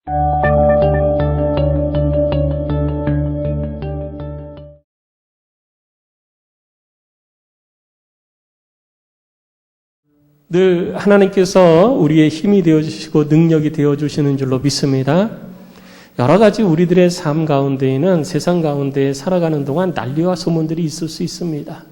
늘 하나님께서 우리의 힘이 되어주시고 능력이 되어주시는 줄로 믿습니다. 여러 가지 우리들의 삶 가운데에는 세상 가운데 살아가는 동안 난리와 소문들이 있을 수 있습니다.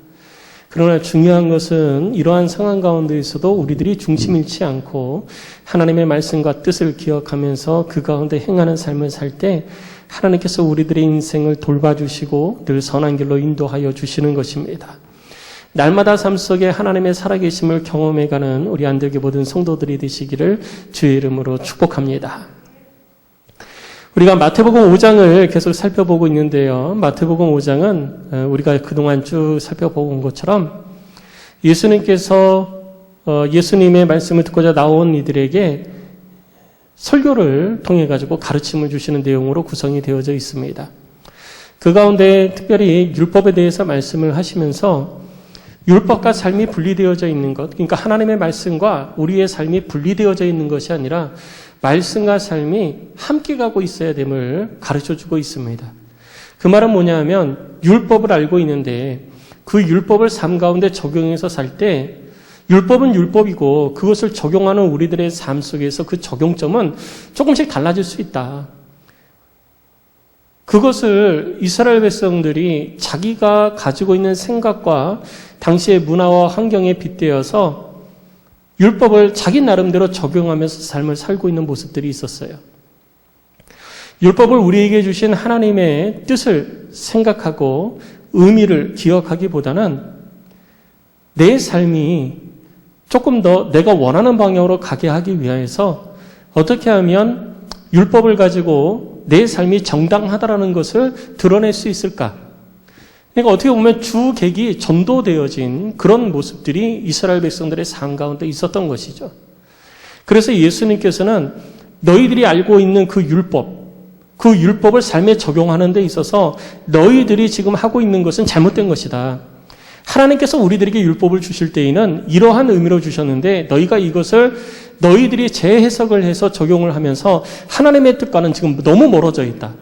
그러나 중요한 것은 이러한 상황 가운데에서도 우리들이 중심 잃지 않고 하나님의 말씀과 뜻을 기억하면서 그 가운데 행하는 삶을 살 때 하나님께서 우리들의 인생을 돌봐주시고 늘 선한 길로 인도하여 주시는 것입니다. 날마다 삶 속에 하나님의 살아계심을 경험해가는 우리 안되게 모든 성도들이 되시기를 주의 이름으로 축복합니다. 우리가 마태복음 5장을 계속 살펴보고 있는데요. 마태복음 5장은 우리가 그동안 쭉 살펴보고 온 것처럼 예수님께서 예수님의 말씀을 듣고자 나온 이들에게 설교를 통해 가지고 가르침을 주시는 내용으로 구성이 되어져 있습니다. 그 가운데 특별히 율법에 대해서 말씀을 하시면서 율법과 삶이 분리되어져 있는 것, 그러니까 하나님의 말씀과 우리의 삶이 분리되어져 있는 것이 아니라 말씀과 삶이 함께 가고 있어야 됨을 가르쳐주고 있습니다. 그 말은 뭐냐면 율법을 알고 있는데 그 율법을 삶 가운데 적용해서 살 때 율법은 율법이고 그것을 적용하는 우리들의 삶 속에서 그 적용점은 조금씩 달라질 수 있다. 그것을 이스라엘 백성들이 자기가 가지고 있는 생각과 당시의 문화와 환경에 빗대어서 율법을 자기 나름대로 적용하면서 삶을 살고 있는 모습들이 있었어요. 율법을 우리에게 주신 하나님의 뜻을 생각하고 의미를 기억하기보다는 내 삶이 조금 더 내가 원하는 방향으로 가게 하기 위해서 어떻게 하면 율법을 가지고 내 삶이 정당하다라는 것을 드러낼 수 있을까? 그러니까 어떻게 보면 주객이 전도되어진 그런 모습들이 이스라엘 백성들의 삶 가운데 있었던 것이죠. 그래서 예수님께서는 너희들이 알고 있는 그 율법을 삶에 적용하는 데 있어서 너희들이 지금 하고 있는 것은 잘못된 것이다. 하나님께서 우리들에게 율법을 주실 때에는 이러한 의미로 주셨는데 너희가 이것을 너희들이 재해석을 해서 적용을 하면서 하나님의 뜻과는 지금 너무 멀어져 있다.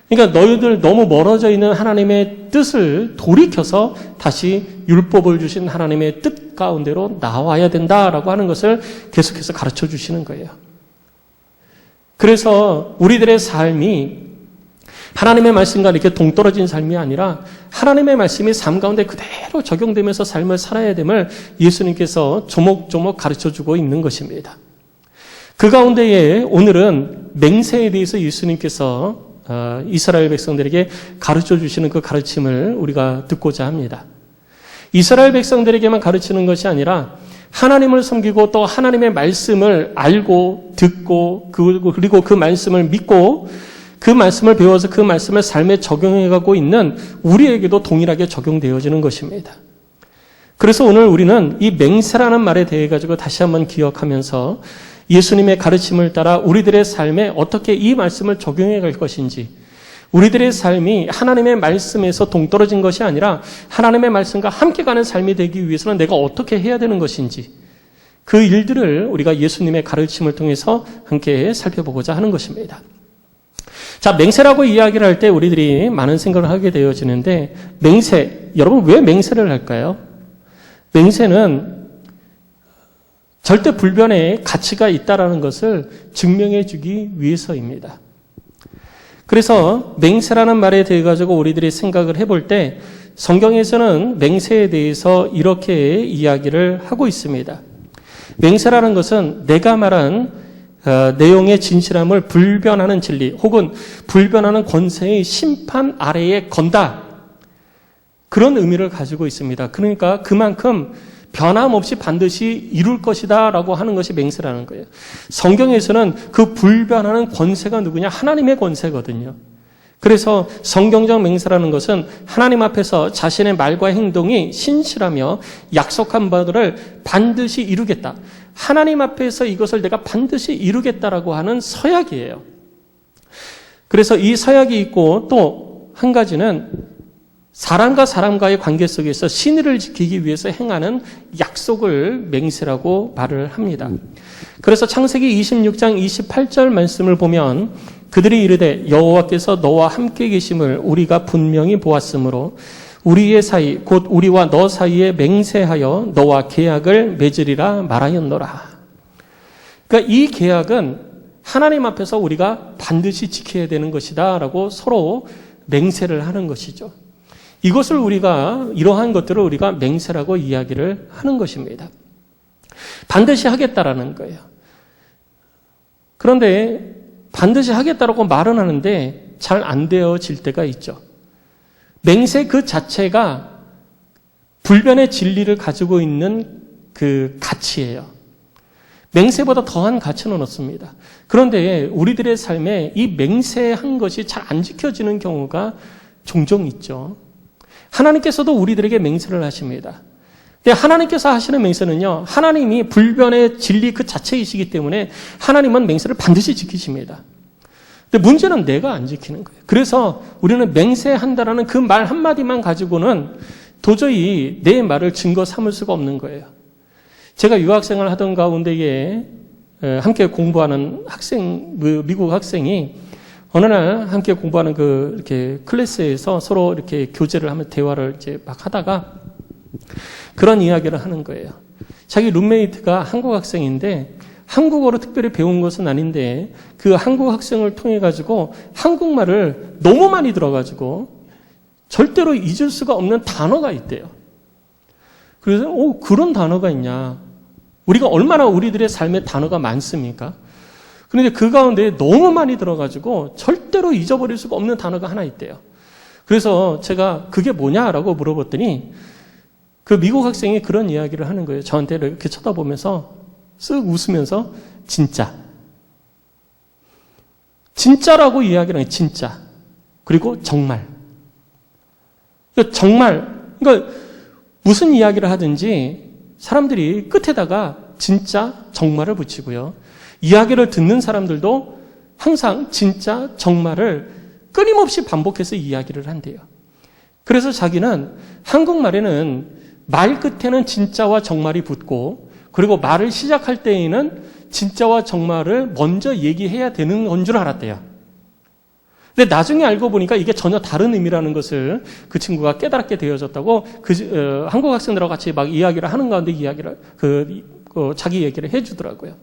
그러니까 너희들 너무 멀어져 있는 하나님의 뜻을 돌이켜서 다시 율법을 주신 하나님의 뜻 가운데로 나와야 된다라고 하는 것을 계속해서 가르쳐 주시는 거예요. 그래서 우리들의 삶이 하나님의 말씀과 이렇게 동떨어진 삶이 아니라 하나님의 말씀이 삶 가운데 그대로 적용되면서 삶을 살아야 됨을 예수님께서 조목조목 가르쳐주고 있는 것입니다. 그 가운데에 오늘은 맹세에 대해서 예수님께서 이스라엘 백성들에게 가르쳐주시는 그 가르침을 우리가 듣고자 합니다. 이스라엘 백성들에게만 가르치는 것이 아니라 하나님을 섬기고 또 하나님의 말씀을 알고 듣고 그리고 그 말씀을 믿고 그 말씀을 배워서 그 말씀을 삶에 적용해가고 있는 우리에게도 동일하게 적용되어지는 것입니다. 그래서 오늘 우리는 이 맹세라는 말에 대해 가지고 다시 한번 기억하면서 예수님의 가르침을 따라 우리들의 삶에 어떻게 이 말씀을 적용해 갈 것인지, 우리들의 삶이 하나님의 말씀에서 동떨어진 것이 아니라 하나님의 말씀과 함께 가는 삶이 되기 위해서는 내가 어떻게 해야 되는 것인지, 그 일들을 우리가 예수님의 가르침을 통해서 함께 살펴보고자 하는 것입니다. 자, 맹세라고 이야기를 할 때 우리들이 많은 생각을 하게 되어지는데 맹세, 여러분 왜 맹세를 할까요? 맹세는 절대 불변의 가치가 있다라는 것을 증명해 주기 위해서입니다. 그래서 맹세라는 말에 대해 가지고 우리들이 생각을 해볼 때 성경에서는 맹세에 대해서 이렇게 이야기를 하고 있습니다. 맹세라는 것은 내가 말한 내용의 진실함을 불변하는 진리 혹은 불변하는 권세의 심판 아래에 건다. 그런 의미를 가지고 있습니다. 그러니까 그만큼 변함없이 반드시 이룰 것이다 라고 하는 것이 맹세라는 거예요. 성경에서는 그 불변하는 권세가 누구냐? 하나님의 권세거든요. 그래서 성경적 맹세라는 것은 하나님 앞에서 자신의 말과 행동이 신실하며 약속한 바들을 반드시 이루겠다. 하나님 앞에서 이것을 내가 반드시 이루겠다라고 하는 서약이에요. 그래서 이 서약이 있고 또 한 가지는 사람과 사람과의 관계 속에서 신의를 지키기 위해서 행하는 약속을 맹세라고 말을 합니다. 그래서 창세기 26장 28절 말씀을 보면 그들이 이르되 여호와께서 너와 함께 계심을 우리가 분명히 보았으므로 우리의 사이 곧 우리와 너 사이에 맹세하여 너와 계약을 맺으리라 말하였노라. 그러니까 이 계약은 하나님 앞에서 우리가 반드시 지켜야 되는 것이다 라고 서로 맹세를 하는 것이죠. 이것을 이러한 것들을 우리가 맹세라고 이야기를 하는 것입니다. 반드시 하겠다라는 거예요. 그런데 반드시 하겠다라고 말은 하는데 잘 안 되어질 때가 있죠. 맹세 그 자체가 불변의 진리를 가지고 있는 그 가치예요. 맹세보다 더한 가치는 없습니다. 그런데 우리들의 삶에 이 맹세한 것이 잘 안 지켜지는 경우가 종종 있죠. 하나님께서도 우리들에게 맹세를 하십니다. 근데 하나님께서 하시는 맹세는요, 하나님이 불변의 진리 그 자체이시기 때문에 하나님은 맹세를 반드시 지키십니다. 근데 문제는 내가 안 지키는 거예요. 그래서 우리는 맹세한다라는 그 말 한마디만 가지고는 도저히 내 말을 증거 삼을 수가 없는 거예요. 제가 유학생을 하던 가운데에 함께 공부하는 미국 학생이 어느 날 함께 공부하는 이렇게 클래스에서 서로 이렇게 교제를 하면 대화를 이제 막 하다가 그런 이야기를 하는 거예요. 자기 룸메이트가 한국 학생인데 한국어로 특별히 배운 것은 아닌데 그 한국 학생을 통해 가지고 한국말을 너무 많이 들어가지고 절대로 잊을 수가 없는 단어가 있대요. 그래서 그런 단어가 있냐. 우리가 얼마나 우리들의 삶에 단어가 많습니까? 그런데 그 가운데 너무 많이 들어가지고 절대로 잊어버릴 수가 없는 단어가 하나 있대요. 그래서 제가 그게 뭐냐라고 물어봤더니 그 미국 학생이 그런 이야기를 하는 거예요. 저한테 이렇게 쳐다보면서 쓱 웃으면서 진짜. 진짜라고 이야기를 해요. 진짜. 그리고 정말. 그러니까 무슨 이야기를 하든지 사람들이 끝에다가 진짜, 정말을 붙이고요. 이야기를 듣는 사람들도 항상 진짜, 정말을 끊임없이 반복해서 이야기를 한대요. 그래서 자기는 한국말에는 말 끝에는 진짜와 정말이 붙고 그리고 말을 시작할 때에는 진짜와 정말을 먼저 얘기해야 되는 건 줄 알았대요. 근데 나중에 알고 보니까 이게 전혀 다른 의미라는 것을 그 친구가 깨달게 되어졌다고 한국 학생들하고 같이 막 이야기를 하는 가운데 자기 얘기를 해주더라고요.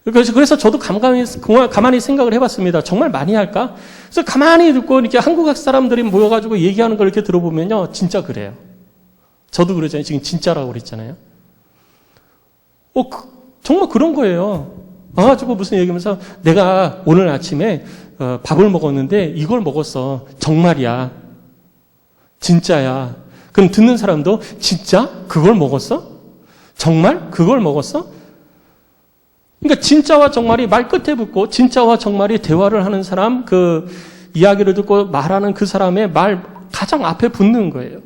그래서 저도 가만히 생각을 해봤습니다. 정말 많이 할까? 그래서 가만히 듣고 이렇게 한국 사람들이 모여가지고 얘기하는 걸 이렇게 들어보면요, 진짜 그래요. 저도 그러잖아요. 지금 진짜라고 그랬잖아요. 정말 그런 거예요. 와가지고 무슨 얘기하면서 내가 오늘 아침에 밥을 먹었는데 이걸 먹었어. 정말이야. 진짜야. 그럼 듣는 사람도 진짜? 그걸 먹었어? 정말? 그걸 먹었어? 그러니까 진짜와 정말이 말 끝에 붙고 진짜와 정말이 대화를 하는 사람, 그 이야기를 듣고 말하는 그 사람의 말 가장 앞에 붙는 거예요.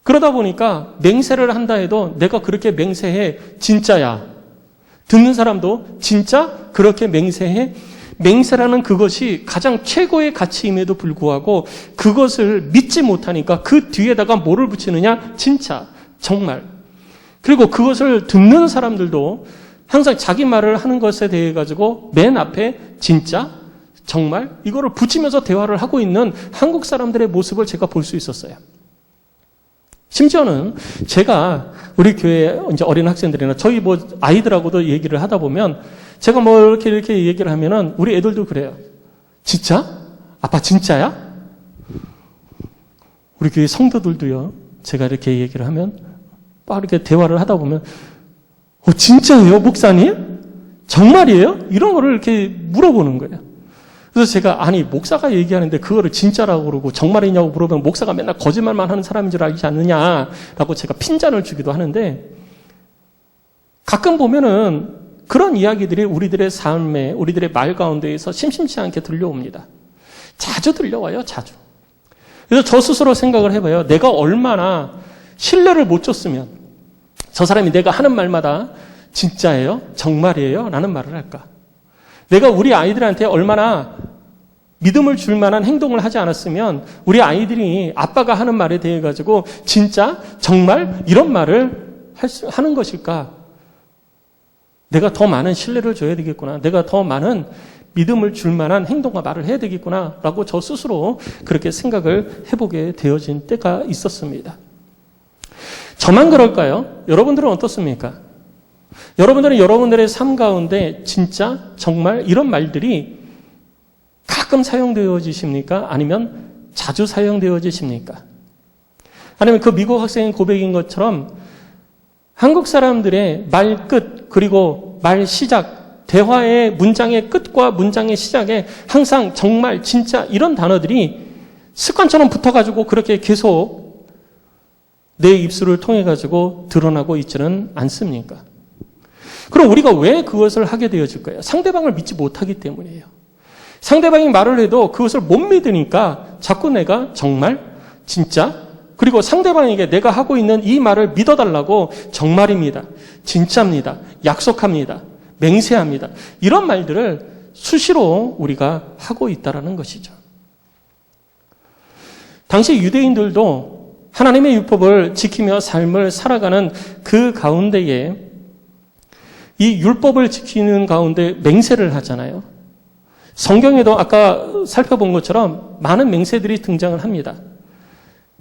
그러다 보니까 맹세를 한다 해도 내가 그렇게 맹세해. 진짜야. 듣는 사람도 진짜 그렇게 맹세해. 맹세라는 그것이 가장 최고의 가치임에도 불구하고 그것을 믿지 못하니까 그 뒤에다가 뭐를 붙이느냐? 진짜, 정말. 그리고 그것을 듣는 사람들도 항상 자기 말을 하는 것에 대해 가지고 맨 앞에 진짜, 정말 이거를 붙이면서 대화를 하고 있는 한국 사람들의 모습을 제가 볼 수 있었어요. 심지어는 제가 우리 교회 이제 어린 학생들이나 저희 아이들하고도 얘기를 하다 보면 제가 이렇게 얘기를 하면은 우리 애들도 그래요. 진짜? 아빠 진짜야? 우리 교회 성도들도요. 제가 이렇게 얘기를 하면 막 이렇게 대화를 하다 보면 진짜예요, 목사님? 정말이에요? 이런 거를 이렇게 물어보는 거예요. 그래서 제가 아니 목사가 얘기하는데 그거를 진짜라고 그러고 정말이냐고 물어보면 목사가 맨날 거짓말만 하는 사람인 줄 알지 않느냐라고 제가 핀잔을 주기도 하는데 가끔 보면은 그런 이야기들이 우리들의 삶에 우리들의 말 가운데에서 심심치 않게 들려옵니다. 자주 들려와요. 자주. 그래서 저 스스로 생각을 해봐요. 내가 얼마나 신뢰를 못 줬으면 저 사람이 내가 하는 말마다 진짜예요? 정말이에요? 라는 말을 할까? 내가 우리 아이들한테 얼마나 믿음을 줄 만한 행동을 하지 않았으면 우리 아이들이 아빠가 하는 말에 대해 가지고 진짜 정말 이런 말을 하는 것일까? 내가 더 많은 신뢰를 줘야 되겠구나. 내가 더 많은 믿음을 줄 만한 행동과 말을 해야 되겠구나 라고 저 스스로 그렇게 생각을 해보게 되어진 때가 있었습니다. 저만 그럴까요? 여러분들은 어떻습니까? 여러분들은 여러분들의 삶 가운데 진짜 정말 이런 말들이 가끔 사용되어지십니까? 아니면 자주 사용되어지십니까? 아니면 그 미국 학생의 고백인 것처럼 한국 사람들의 말 끝 그리고 말 시작 대화의 문장의 끝과 문장의 시작에 항상 정말 진짜 이런 단어들이 습관처럼 붙어가지고 그렇게 계속 내 입술을 통해 가지고 드러나고 있지는 않습니까? 그럼 우리가 왜 그것을 하게 되어질까요? 상대방을 믿지 못하기 때문이에요. 상대방이 말을 해도 그것을 못 믿으니까 자꾸 내가 정말 진짜 그리고 상대방에게 내가 하고 있는 이 말을 믿어달라고 정말입니다. 진짜입니다. 약속합니다. 맹세합니다. 이런 말들을 수시로 우리가 하고 있다는 것이죠. 당시 유대인들도 하나님의 율법을 지키며 삶을 살아가는 그 가운데에 이 율법을 지키는 가운데 맹세를 하잖아요. 성경에도 아까 살펴본 것처럼 많은 맹세들이 등장을 합니다.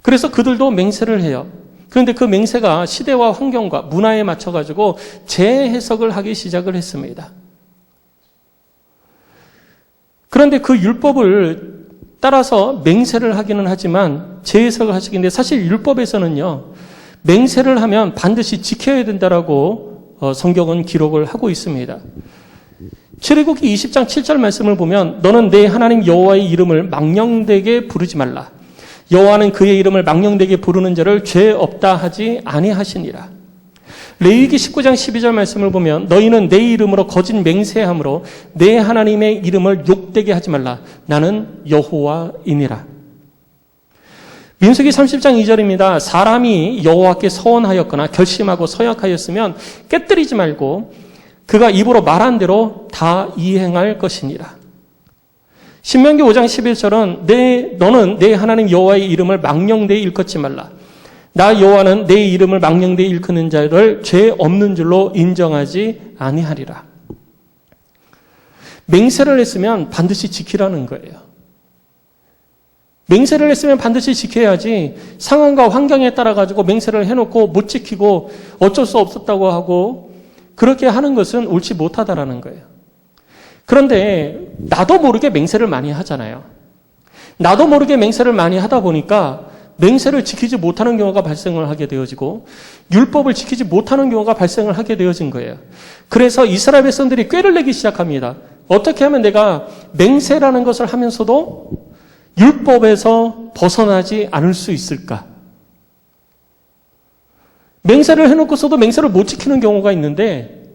그래서 그들도 맹세를 해요. 그런데 그 맹세가 시대와 환경과 문화에 맞춰가지고 재해석을 하기 시작을 했습니다. 그런데 그 율법을 따라서 맹세를 하기는 하지만 재해석을 하시는데 사실 율법에서는요, 맹세를 하면 반드시 지켜야 된다라고 성경은 기록을 하고 있습니다. 출애굽기 20장 7절 말씀을 보면 너는 내 하나님 여호와의 이름을 망령되게 부르지 말라. 여호와는 그의 이름을 망령되게 부르는 자를 죄 없다 하지 아니하시니라. 레위기 19장 12절 말씀을 보면 너희는 내 이름으로 거짓 맹세함으로 내 하나님의 이름을 욕되게 하지 말라. 나는 여호와이니라. 민수기 30장 2절입니다. 사람이 여호와께 서원하였거나 결심하고 서약하였으면 깨뜨리지 말고 그가 입으로 말한 대로 다 이행할 것이니라. 신명기 5장 11절은 너는 내 하나님 여호와의 이름을 망령되이 일컫지 말라. 나 여호와는 내 이름을 망령되이 일컫는 자를 죄 없는 줄로 인정하지 아니하리라. 맹세를 했으면 반드시 지키라는 거예요. 맹세를 했으면 반드시 지켜야지 상황과 환경에 따라 가지고 맹세를 해놓고 못 지키고 어쩔 수 없었다고 하고 그렇게 하는 것은 옳지 못하다라는 거예요. 그런데 나도 모르게 맹세를 많이 하잖아요. 나도 모르게 맹세를 많이 하다 보니까 맹세를 지키지 못하는 경우가 발생을 하게 되어지고 율법을 지키지 못하는 경우가 발생을 하게 되어진 거예요. 그래서 이스라엘 백성들이 꾀를 내기 시작합니다. 어떻게 하면 내가 맹세라는 것을 하면서도 율법에서 벗어나지 않을 수 있을까? 맹세를 해놓고서도 맹세를 못 지키는 경우가 있는데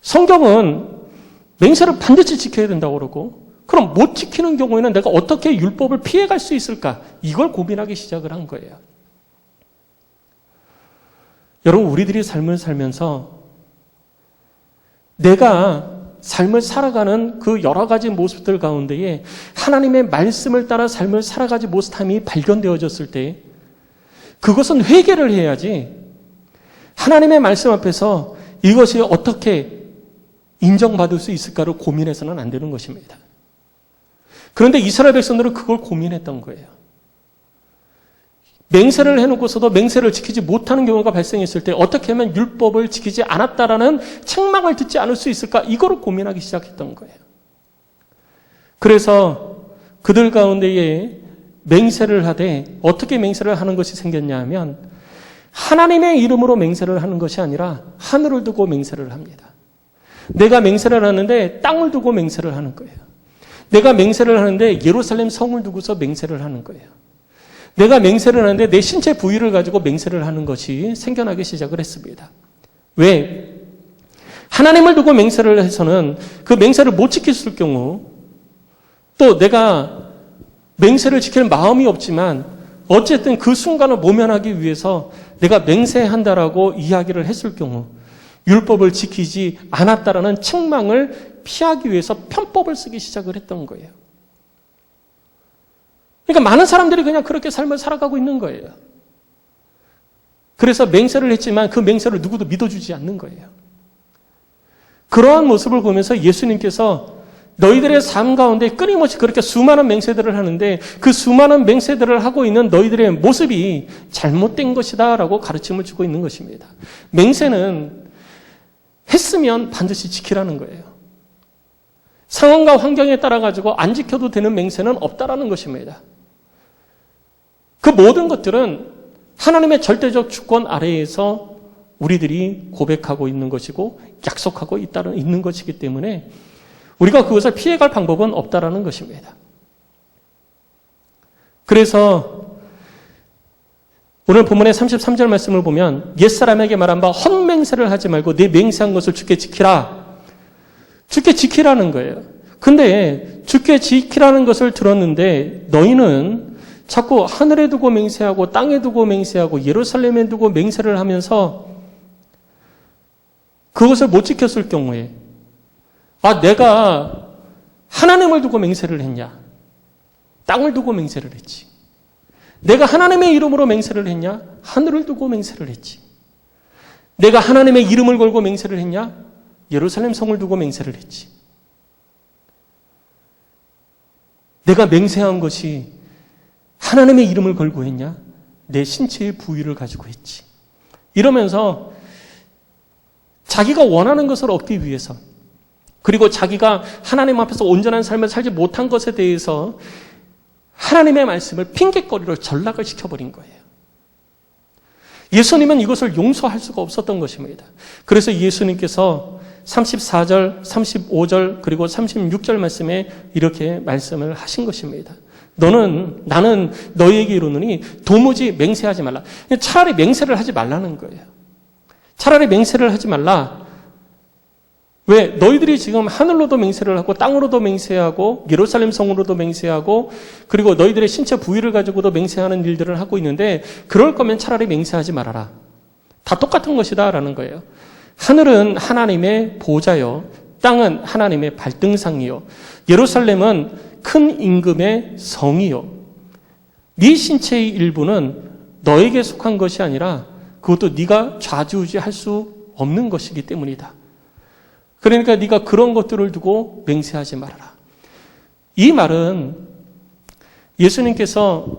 성경은 맹세를 반드시 지켜야 된다고 그러고 그럼 못 지키는 경우에는 내가 어떻게 율법을 피해갈 수 있을까? 이걸 고민하기 시작을 한 거예요. 여러분, 우리들이 삶을 살면서 내가 삶을 살아가는 그 여러 가지 모습들 가운데에 하나님의 말씀을 따라 삶을 살아가지 못함이 발견되어졌을 때 그것은 회개를 해야지 하나님의 말씀 앞에서 이것이 어떻게 인정받을 수 있을까를 고민해서는 안 되는 것입니다. 그런데 이스라엘 백성들은 그걸 고민했던 거예요. 맹세를 해놓고서도 맹세를 지키지 못하는 경우가 발생했을 때 어떻게 하면 율법을 지키지 않았다라는 책망을 듣지 않을 수 있을까? 이거를 고민하기 시작했던 거예요. 그래서 그들 가운데에 맹세를 하되 어떻게 맹세를 하는 것이 생겼냐 하면 하나님의 이름으로 맹세를 하는 것이 아니라 하늘을 두고 맹세를 합니다. 내가 맹세를 하는데 땅을 두고 맹세를 하는 거예요. 내가 맹세를 하는데 예루살렘 성을 두고서 맹세를 하는 거예요. 내가 맹세를 하는데 내 신체 부위를 가지고 맹세를 하는 것이 생겨나기 시작을 했습니다. 왜? 하나님을 두고 맹세를 해서는 그 맹세를 못 지켰을 경우 또 내가 맹세를 지킬 마음이 없지만 어쨌든 그 순간을 모면하기 위해서 내가 맹세한다라고 이야기를 했을 경우 율법을 지키지 않았다라는 책망을 피하기 위해서 편법을 쓰기 시작을 했던 거예요. 그러니까 많은 사람들이 그냥 그렇게 삶을 살아가고 있는 거예요. 그래서 맹세를 했지만 그 맹세를 누구도 믿어주지 않는 거예요. 그러한 모습을 보면서 예수님께서 너희들의 삶 가운데 끊임없이 그렇게 수많은 맹세들을 하는데 그 수많은 맹세들을 하고 있는 너희들의 모습이 잘못된 것이다 라고 가르침을 주고 있는 것입니다. 맹세는 했으면 반드시 지키라는 거예요. 상황과 환경에 따라 가지고 안 지켜도 되는 맹세는 없다라는 것입니다. 그 모든 것들은 하나님의 절대적 주권 아래에서 우리들이 고백하고 있는 것이고 약속하고 있는 것이기 때문에 우리가 그것을 피해갈 방법은 없다라는 것입니다. 그래서 오늘 본문의 33절 말씀을 보면 옛사람에게 말한 바 헛맹세를 하지 말고 내 맹세한 것을 주께 지키라. 주께 지키라는 거예요. 근데 주께 지키라는 것을 들었는데 너희는 자꾸 하늘에 두고 맹세하고 땅에 두고 맹세하고 예루살렘에 두고 맹세를 하면서 그것을 못 지켰을 경우에 내가 하나님을 두고 맹세를 했냐? 땅을 두고 맹세를 했지. 내가 하나님의 이름으로 맹세를 했냐? 하늘을 두고 맹세를 했지. 내가 하나님의 이름을 걸고 맹세를 했냐? 예루살렘 성을 두고 맹세를 했지. 내가 맹세한 것이 하나님의 이름을 걸고 했냐? 내 신체의 부위를 가지고 했지. 이러면서 자기가 원하는 것을 얻기 위해서 그리고 자기가 하나님 앞에서 온전한 삶을 살지 못한 것에 대해서 하나님의 말씀을 핑계거리로 전락을 시켜버린 거예요. 예수님은 이것을 용서할 수가 없었던 것입니다. 그래서 예수님께서 34절, 35절 그리고 36절 말씀에 이렇게 말씀을 하신 것입니다. 나는 너희에게 이르노니 도무지 맹세하지 말라. 차라리 맹세를 하지 말라는 거예요. 차라리 맹세를 하지 말라. 왜? 너희들이 지금 하늘로도 맹세를 하고 땅으로도 맹세하고 예루살렘 성으로도 맹세하고 그리고 너희들의 신체 부위를 가지고도 맹세하는 일들을 하고 있는데 그럴 거면 차라리 맹세하지 말아라. 다 똑같은 것이다 라는 거예요. 하늘은 하나님의 보좌요. 땅은 하나님의 발등상이요. 예루살렘은 큰 임금의 성이요. 네 신체의 일부는 너에게 속한 것이 아니라 그것도 네가 좌지우지할 수 없는 것이기 때문이다. 그러니까 네가 그런 것들을 두고 맹세하지 말아라. 이 말은 예수님께서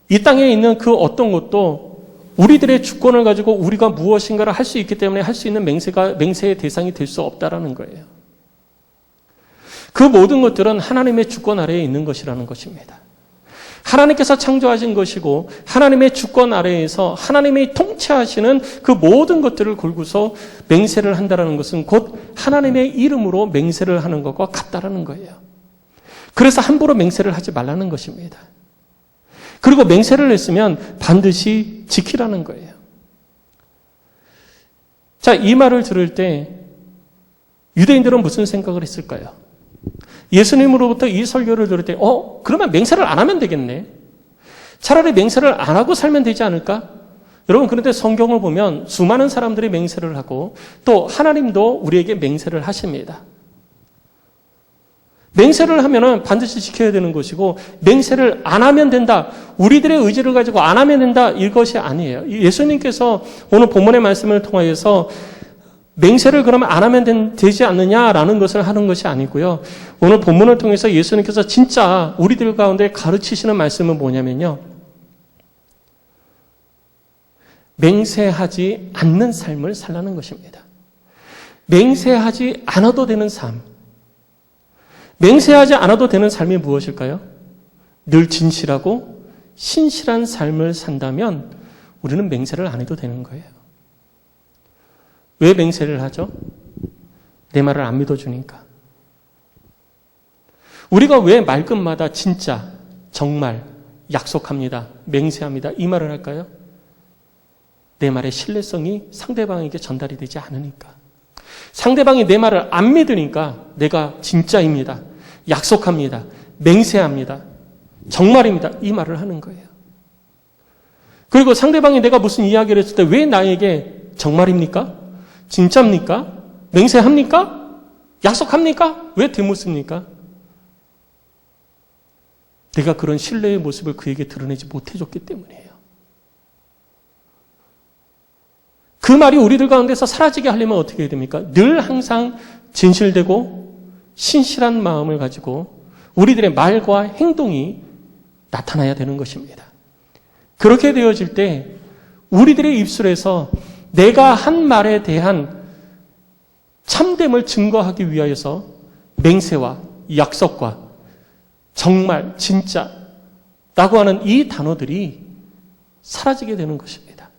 이 땅에 있는 그 어떤 것도 우리들의 주권을 가지고 우리가 무엇인가를 할 수 있기 때문에 할 수 있는 맹세의 대상이 될 수 없다라는 거예요. 그 모든 것들은 하나님의 주권 아래에 있는 것이라는 것입니다. 하나님께서 창조하신 것이고 하나님의 주권 아래에서 하나님이 통치하시는 그 모든 것들을 걸고서 맹세를 한다는 것은 곧 하나님의 이름으로 맹세를 하는 것과 같다라는 거예요. 그래서 함부로 맹세를 하지 말라는 것입니다. 그리고 맹세를 했으면 반드시 지키라는 거예요. 자, 이 말을 들을 때 유대인들은 무슨 생각을 했을까요? 예수님으로부터 이 설교를 들을 때 그러면 맹세를 안 하면 되겠네. 차라리 맹세를 안 하고 살면 되지 않을까? 여러분, 그런데 성경을 보면 수많은 사람들이 맹세를 하고 또 하나님도 우리에게 맹세를 하십니다. 맹세를 하면은 반드시 지켜야 되는 것이고 맹세를 안 하면 된다. 우리들의 의지를 가지고 안 하면 된다. 이것이 아니에요. 예수님께서 오늘 본문의 말씀을 통하여서 맹세를 그러면 안 하면 되지 않느냐라는 것을 하는 것이 아니고요. 오늘 본문을 통해서 예수님께서 진짜 우리들 가운데 가르치시는 말씀은 뭐냐면요. 맹세하지 않는 삶을 살라는 것입니다. 맹세하지 않아도 되는 삶. 맹세하지 않아도 되는 삶이 무엇일까요? 늘 진실하고 신실한 삶을 산다면 우리는 맹세를 안 해도 되는 거예요. 왜 맹세를 하죠? 내 말을 안 믿어주니까. 우리가 왜 말끝마다 진짜, 정말, 약속합니다, 맹세합니다 이 말을 할까요? 내 말의 신뢰성이 상대방에게 전달이 되지 않으니까. 상대방이 내 말을 안 믿으니까 내가 진짜입니다, 약속합니다, 맹세합니다, 정말입니다 이 말을 하는 거예요. 그리고 상대방이 내가 무슨 이야기를 했을 때 왜 나에게 정말입니까? 진짜입니까? 맹세합니까? 약속합니까? 왜 되묻습니까? 내가 그런 신뢰의 모습을 그에게 드러내지 못해줬기 때문이에요. 그 말이 우리들 가운데서 사라지게 하려면 어떻게 해야 됩니까? 늘 항상 진실되고 신실한 마음을 가지고 우리들의 말과 행동이 나타나야 되는 것입니다. 그렇게 되어질 때 우리들의 입술에서 내가 한 말에 대한 참됨을 증거하기 위하여서 맹세와 약속과 정말, 진짜 라고 하는 이 단어들이 사라지게 되는 것입니다.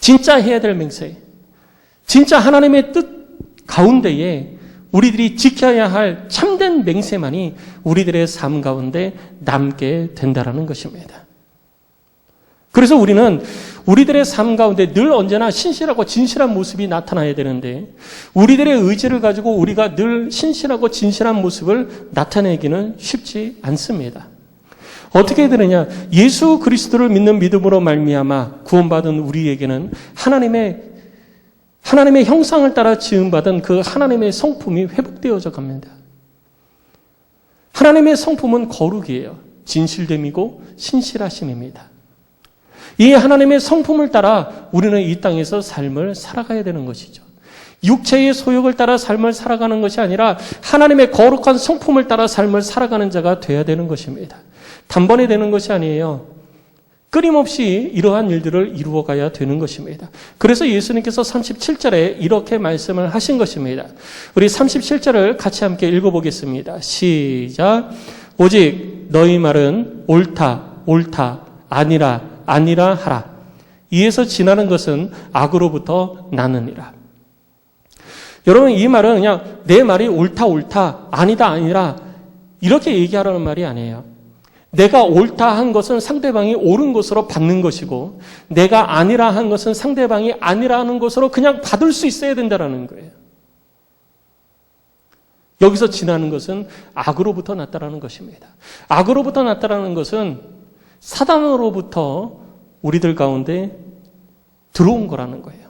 진짜 해야 될 맹세, 진짜 하나님의 뜻 가운데에 우리들이 지켜야 할 참된 맹세만이 우리들의 삶 가운데 남게 된다는 것입니다. 그래서 우리는 우리들의 삶 가운데 늘 언제나 신실하고 진실한 모습이 나타나야 되는데 우리들의 의지를 가지고 우리가 늘 신실하고 진실한 모습을 나타내기는 쉽지 않습니다. 어떻게 되느냐? 예수 그리스도를 믿는 믿음으로 말미암아 구원받은 우리에게는 하나님의 형상을 따라 지음받은 그 하나님의 성품이 회복되어져 갑니다. 하나님의 성품은 거룩이에요. 진실됨이고 신실하심입니다. 이 하나님의 성품을 따라 우리는 이 땅에서 삶을 살아가야 되는 것이죠. 육체의 소욕을 따라 삶을 살아가는 것이 아니라 하나님의 거룩한 성품을 따라 삶을 살아가는 자가 되어야 되는 것입니다. 단번에 되는 것이 아니에요. 끊임없이 이러한 일들을 이루어가야 되는 것입니다. 그래서 예수님께서 37절에 이렇게 말씀을 하신 것입니다. 우리 37절을 같이 함께 읽어보겠습니다. 시작. 오직 너희 말은 옳다, 옳다, 아니라, 아니라 하라. 이에서 지나는 것은 악으로부터 나느니라. 여러분, 이 말은 그냥 내 말이 옳다, 옳다, 아니다, 아니라 이렇게 얘기하라는 말이 아니에요. 내가 옳다 한 것은 상대방이 옳은 것으로 받는 것이고 내가 아니라 한 것은 상대방이 아니라 하는 것으로 그냥 받을 수 있어야 된다는 거예요. 여기서 지나는 것은 악으로부터 났다라는 것입니다. 악으로부터 났다라는 것은 사단으로부터 우리들 가운데 들어온 거라는 거예요.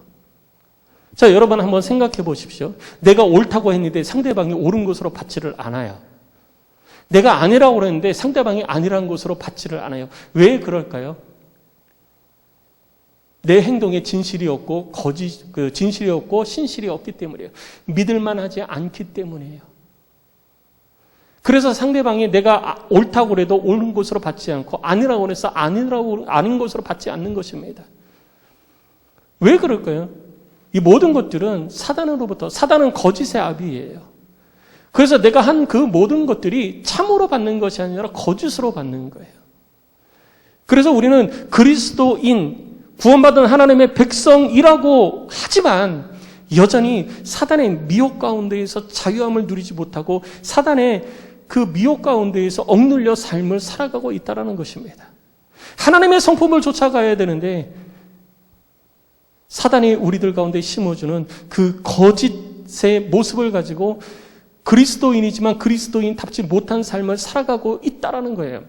자, 여러분 한번 생각해 보십시오. 내가 옳다고 했는데 상대방이 옳은 것으로 받지를 않아요. 내가 아니라고 그랬는데 상대방이 아니라는 것으로 받지를 않아요. 왜 그럴까요? 내 행동에 진실이 없고 진실이 없고 신실이 없기 때문이에요. 믿을만 하지 않기 때문이에요. 그래서 상대방이 내가 옳다고 그래도 옳은 것으로 받지 않고 아니라고 해서 아닌 것으로 받지 않는 것입니다. 왜 그럴까요? 이 모든 것들은 사단은 거짓의 아비예요. 그래서 내가 한 그 모든 것들이 참으로 받는 것이 아니라 거짓으로 받는 거예요. 그래서 우리는 그리스도인, 구원받은 하나님의 백성이라고 하지만 여전히 사단의 미혹 가운데에서 자유함을 누리지 못하고 사단의 그 미혹 가운데에서 억눌려 삶을 살아가고 있다는 것입니다. 하나님의 성품을 쫓아가야 되는데 사단이 우리들 가운데 심어주는 그 거짓의 모습을 가지고 그리스도인이지만 그리스도인답지 못한 삶을 살아가고 있다는 거예요.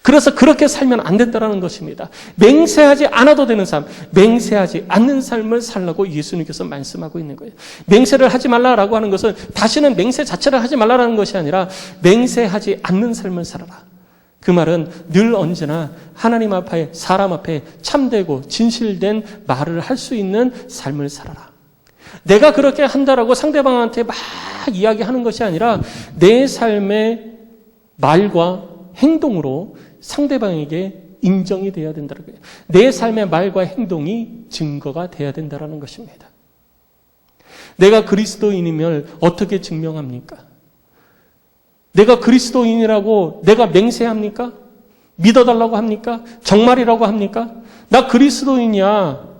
그래서 그렇게 살면 안 된다는 것입니다. 맹세하지 않아도 되는 삶, 맹세하지 않는 삶을 살라고 예수님께서 말씀하고 있는 거예요. 맹세를 하지 말라라고 하는 것은 다시는 맹세 자체를 하지 말라라는 것이 아니라 맹세하지 않는 삶을 살아라. 그 말은 늘 언제나 하나님 앞에 사람 앞에 참되고 진실된 말을 할 수 있는 삶을 살아라. 내가 그렇게 한다라고 상대방한테 막 이야기하는 것이 아니라 내 삶의 말과 행동으로 상대방에게 인정이 돼야 된다는 거예요. 내 삶의 말과 행동이 증거가 돼야 된다는 것입니다. 내가 그리스도인임을 어떻게 증명합니까? 내가 그리스도인이라고 내가 맹세합니까? 믿어달라고 합니까? 정말이라고 합니까? 나 그리스도인이야.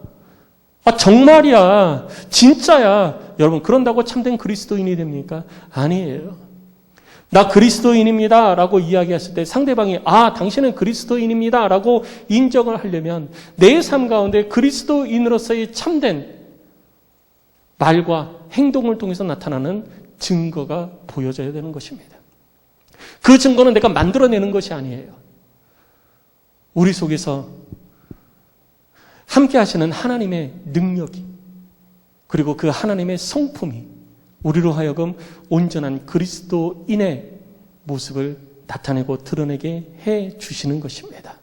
정말이야. 진짜야. 여러분, 그런다고 참된 그리스도인이 됩니까? 아니에요. 나 그리스도인입니다 라고 이야기했을 때 상대방이 당신은 그리스도인입니다 라고 인정을 하려면 내 삶 가운데 그리스도인으로서의 참된 말과 행동을 통해서 나타나는 증거가 보여져야 되는 것입니다. 그 증거는 내가 만들어내는 것이 아니에요. 우리 속에서 함께 하시는 하나님의 능력이 그리고 그 하나님의 성품이 우리로 하여금 온전한 그리스도인의 모습을 나타내고 드러내게 해 주시는 것입니다.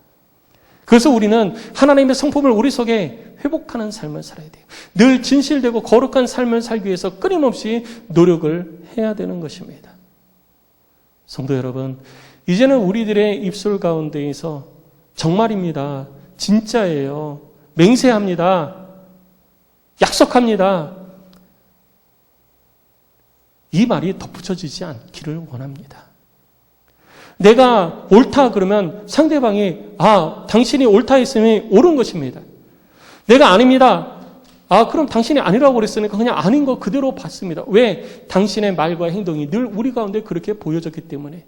그래서 우리는 하나님의 성품을 우리 속에 회복하는 삶을 살아야 돼요. 늘 진실되고 거룩한 삶을 살기 위해서 끊임없이 노력을 해야 되는 것입니다. 성도 여러분, 이제는 우리들의 입술 가운데에서 정말입니다. 진짜예요. 맹세합니다. 약속합니다. 이 말이 덧붙여지지 않기를 원합니다. 내가 옳다 그러면 상대방이 당신이 옳다 했으니 옳은 것입니다. 내가 아닙니다. 그럼 당신이 아니라고 그랬으니까 그냥 아닌 거 그대로 받습니다. 왜? 당신의 말과 행동이 늘 우리 가운데 그렇게 보여졌기 때문에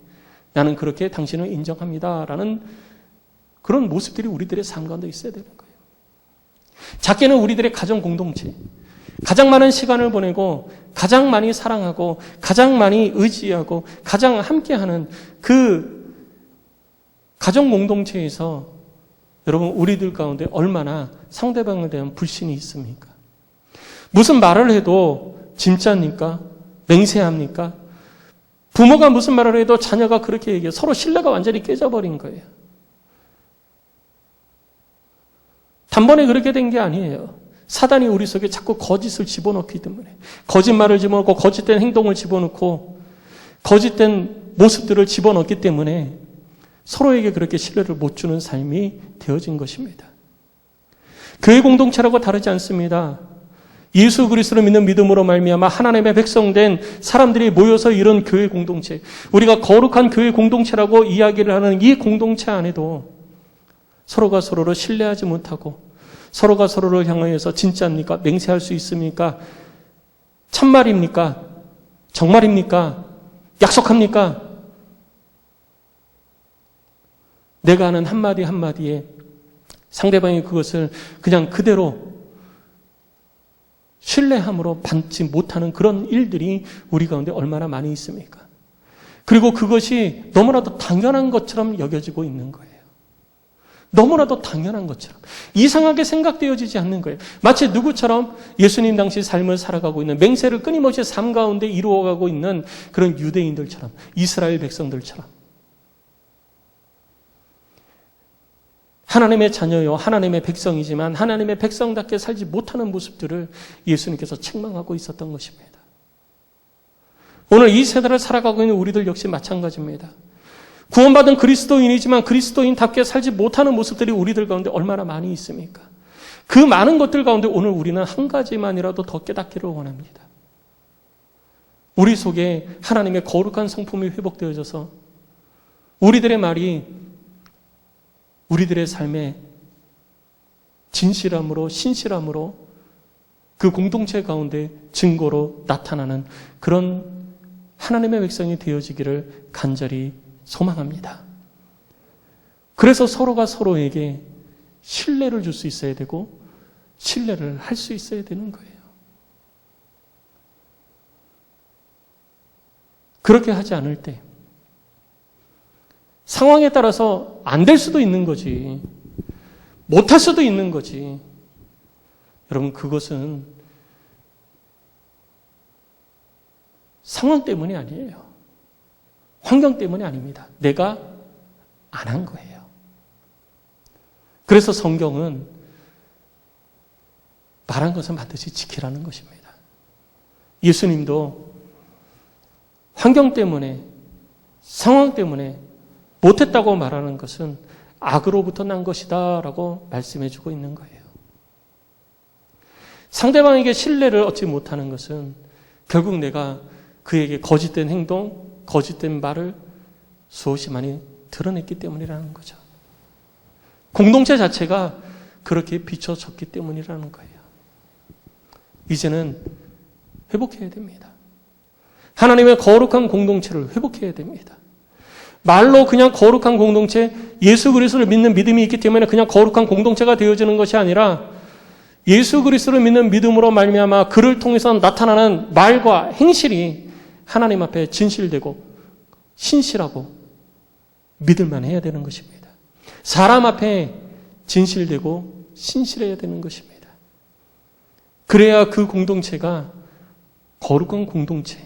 나는 그렇게 당신을 인정합니다. 라는 그런 모습들이 우리들의 삶 가운데 있어야 되는 거예요. 작게는 우리들의 가정 공동체. 가장 많은 시간을 보내고 가장 많이 사랑하고 가장 많이 의지하고 가장 함께하는 그 가정 공동체에서 여러분 우리들 가운데 얼마나 상대방에 대한 불신이 있습니까? 무슨 말을 해도 진짜입니까? 맹세합니까? 부모가 무슨 말을 해도 자녀가 그렇게 얘기해요. 서로 신뢰가 완전히 깨져버린 거예요. 단번에 그렇게 된 게 아니에요. 사단이 우리 속에 자꾸 거짓을 집어넣기 때문에 거짓말을 집어넣고 거짓된 행동을 집어넣고 거짓된 모습들을 집어넣기 때문에 서로에게 그렇게 신뢰를 못 주는 삶이 되어진 것입니다. 교회 공동체라고 다르지 않습니다. 예수 그리스도를 믿는 믿음으로 말미암아 하나님의 백성된 사람들이 모여서 이룬 교회 공동체, 우리가 거룩한 교회 공동체라고 이야기를 하는 이 공동체 안에도 서로가 서로를 신뢰하지 못하고 서로가 서로를 향하여서 진짜입니까? 맹세할 수 있습니까? 참말입니까? 정말입니까? 약속합니까? 내가 하는 한마디 한마디에 상대방이 그것을 그냥 그대로 신뢰함으로 받지 못하는 그런 일들이 우리 가운데 얼마나 많이 있습니까? 그리고 그것이 너무나도 당연한 것처럼 여겨지고 있는 거예요. 너무나도 당연한 것처럼 이상하게 생각되어지지 않는 거예요. 마치 누구처럼 예수님 당시 삶을 살아가고 있는 맹세를 끊임없이 삶 가운데 이루어가고 있는 그런 유대인들처럼 이스라엘 백성들처럼 하나님의 자녀요 하나님의 백성이지만 하나님의 백성답게 살지 못하는 모습들을 예수님께서 책망하고 있었던 것입니다. 오늘 이 세대를 살아가고 있는 우리들 역시 마찬가지입니다. 구원받은 그리스도인이지만 그리스도인답게 살지 못하는 모습들이 우리들 가운데 얼마나 많이 있습니까? 그 많은 것들 가운데 오늘 우리는 한 가지만이라도 더 깨닫기를 원합니다. 우리 속에 하나님의 거룩한 성품이 회복되어져서 우리들의 말이 우리들의 삶에 진실함으로 신실함으로 그 공동체 가운데 증거로 나타나는 그런 하나님의 백성이 되어지기를 간절히 소망합니다. 그래서 서로가 서로에게 신뢰를 줄 수 있어야 되고 신뢰를 할 수 있어야 되는 거예요. 그렇게 하지 않을 때 상황에 따라서 안 될 수도 있는 거지. 못할 수도 있는 거지. 여러분 그것은 상황 때문이 아니에요. 환경 때문이 아닙니다. 내가 안 한 거예요. 그래서 성경은 말한 것을 반드시 지키라는 것입니다. 예수님도 환경 때문에 상황 때문에 못했다고 말하는 것은 악으로부터 난 것이다 라고 말씀해 주고 있는 거예요. 상대방에게 신뢰를 얻지 못하는 것은 결국 내가 그에게 거짓된 행동, 거짓된 말을 수없이 많이 드러냈기 때문이라는 거죠. 공동체 자체가 그렇게 비춰졌기 때문이라는 거예요. 이제는 회복해야 됩니다. 하나님의 거룩한 공동체를 회복해야 됩니다. 말로 그냥 거룩한 공동체, 예수 그리스도를 믿는 믿음이 있기 때문에 그냥 거룩한 공동체가 되어지는 것이 아니라 예수 그리스도를 믿는 믿음으로 말미암아 그를 통해서 나타나는 말과 행실이 하나님 앞에 진실되고 신실하고 믿을만 해야 되는 것입니다. 사람 앞에 진실되고 신실해야 되는 것입니다. 그래야 그 공동체가 거룩한 공동체,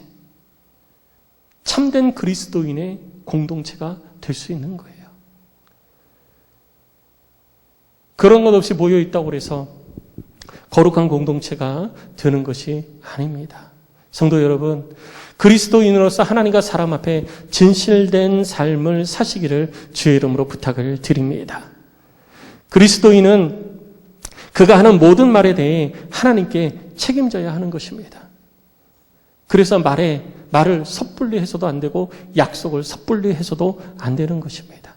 참된 그리스도인의 공동체가 될 수 있는 거예요. 그런 것 없이 모여 있다고 해서 거룩한 공동체가 되는 것이 아닙니다. 성도 여러분, 그리스도인으로서 하나님과 사람 앞에 진실된 삶을 사시기를 주의 이름으로 부탁을 드립니다. 그리스도인은 그가 하는 모든 말에 대해 하나님께 책임져야 하는 것입니다. 그래서 말을 섣불리 해서도 안 되고 약속을 섣불리 해서도 안 되는 것입니다.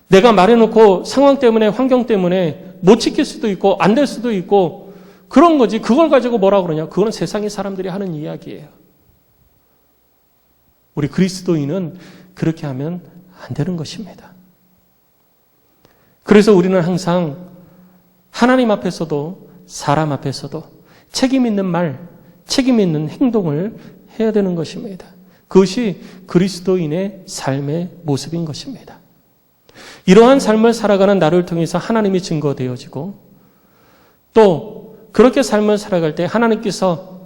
내가 말해놓고 상황 때문에 환경 때문에 못 지킬 수도 있고 안 될 수도 있고 그런 거지 그걸 가지고 뭐라 그러냐. 그건 세상의 사람들이 하는 이야기예요. 우리 그리스도인은 그렇게 하면 안 되는 것입니다. 그래서 우리는 항상 하나님 앞에서도 사람 앞에서도 책임 있는 말, 책임 있는 행동을 해야 되는 것입니다. 그것이 그리스도인의 삶의 모습인 것입니다. 이러한 삶을 살아가는 나를 통해서 하나님이 증거되어지고 또 그렇게 삶을 살아갈 때 하나님께서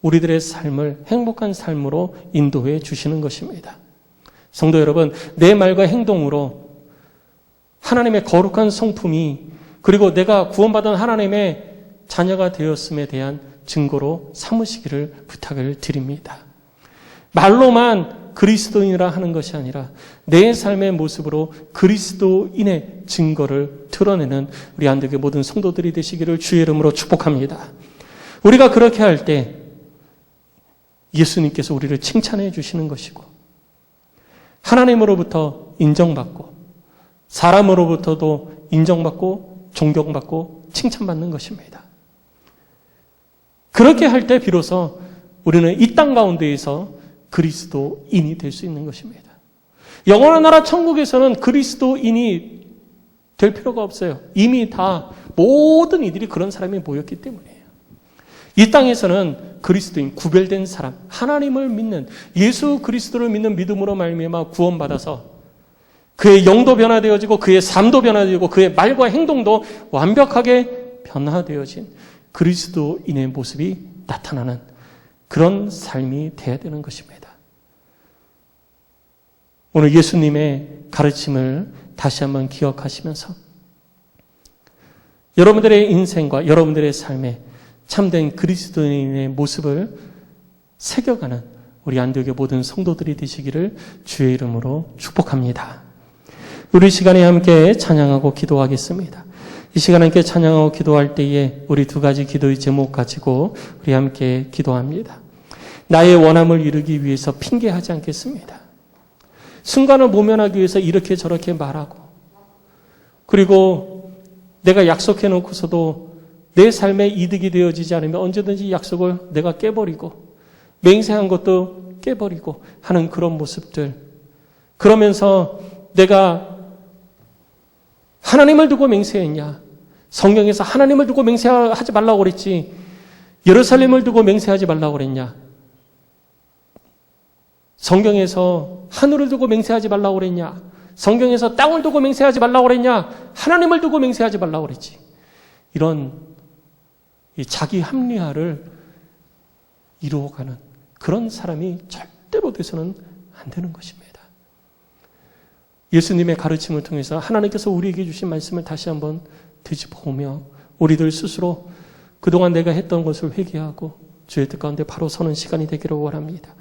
우리들의 삶을 행복한 삶으로 인도해 주시는 것입니다. 성도 여러분, 내 말과 행동으로 하나님의 거룩한 성품이 그리고 내가 구원받은 하나님의 자녀가 되었음에 대한 증거로 삼으시기를 부탁을 드립니다. 말로만 그리스도인이라 하는 것이 아니라 내 삶의 모습으로 그리스도인의 증거를 드러내는 우리 안되게 모든 성도들이 되시기를 주의 이름으로 축복합니다. 우리가 그렇게 할 때 예수님께서 우리를 칭찬해 주시는 것이고 하나님으로부터 인정받고 사람으로부터도 인정받고 존경받고 칭찬받는 것입니다. 그렇게 할 때 비로소 우리는 이 땅 가운데에서 그리스도인이 될 수 있는 것입니다. 영원한 나라 천국에서는 그리스도인이 될 필요가 없어요. 이미 다 모든 이들이 그런 사람이 모였기 때문이에요. 이 땅에서는 그리스도인, 구별된 사람, 하나님을 믿는 예수 그리스도를 믿는 믿음으로 말미암아 구원받아서 그의 영도 변화되어지고 그의 삶도 변화되고 그의 말과 행동도 완벽하게 변화되어진 그리스도인의 모습이 나타나는 그런 삶이 되어야 되는 것입니다. 오늘 예수님의 가르침을 다시 한번 기억하시면서 여러분들의 인생과 여러분들의 삶에 참된 그리스도인의 모습을 새겨가는 우리 안디옥의 모든 성도들이 되시기를 주의 이름으로 축복합니다. 우리 시간에 함께 찬양하고 기도하겠습니다. 이 시간에 함께 찬양하고 기도할 때에 우리 두 가지 기도의 제목 가지고 우리 함께 기도합니다. 나의 원함을 이루기 위해서 핑계하지 않겠습니다. 순간을 모면하기 위해서 이렇게 저렇게 말하고 그리고 내가 약속해 놓고서도 내 삶에 이득이 되어지지 않으면 언제든지 약속을 내가 깨버리고 맹세한 것도 깨버리고 하는 그런 모습들. 그러면서 내가 하나님을 두고 맹세했냐? 성경에서 하나님을 두고 맹세하지 말라고 그랬지 예루살렘을 두고 맹세하지 말라고 그랬냐? 성경에서 하늘을 두고 맹세하지 말라고 그랬냐? 성경에서 땅을 두고 맹세하지 말라고 그랬냐? 하나님을 두고 맹세하지 말라고 그랬지. 이런 자기 합리화를 이루어가는 그런 사람이 절대로 돼서는 안 되는 것입니다. 예수님의 가르침을 통해서 하나님께서 우리에게 주신 말씀을 다시 한번 되짚어보며 우리들 스스로 그동안 내가 했던 것을 회개하고 주의 뜻 가운데 바로 서는 시간이 되기를 원합니다.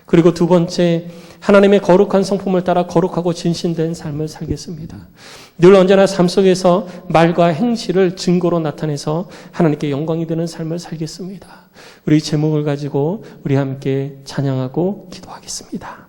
그리고 두 번째, 하나님의 거룩한 성품을 따라 거룩하고 진실된 삶을 살겠습니다. 늘 언제나 삶 속에서 말과 행실을 증거로 나타내서 하나님께 영광이 되는 삶을 살겠습니다. 우리 제목을 가지고 우리 함께 찬양하고 기도하겠습니다.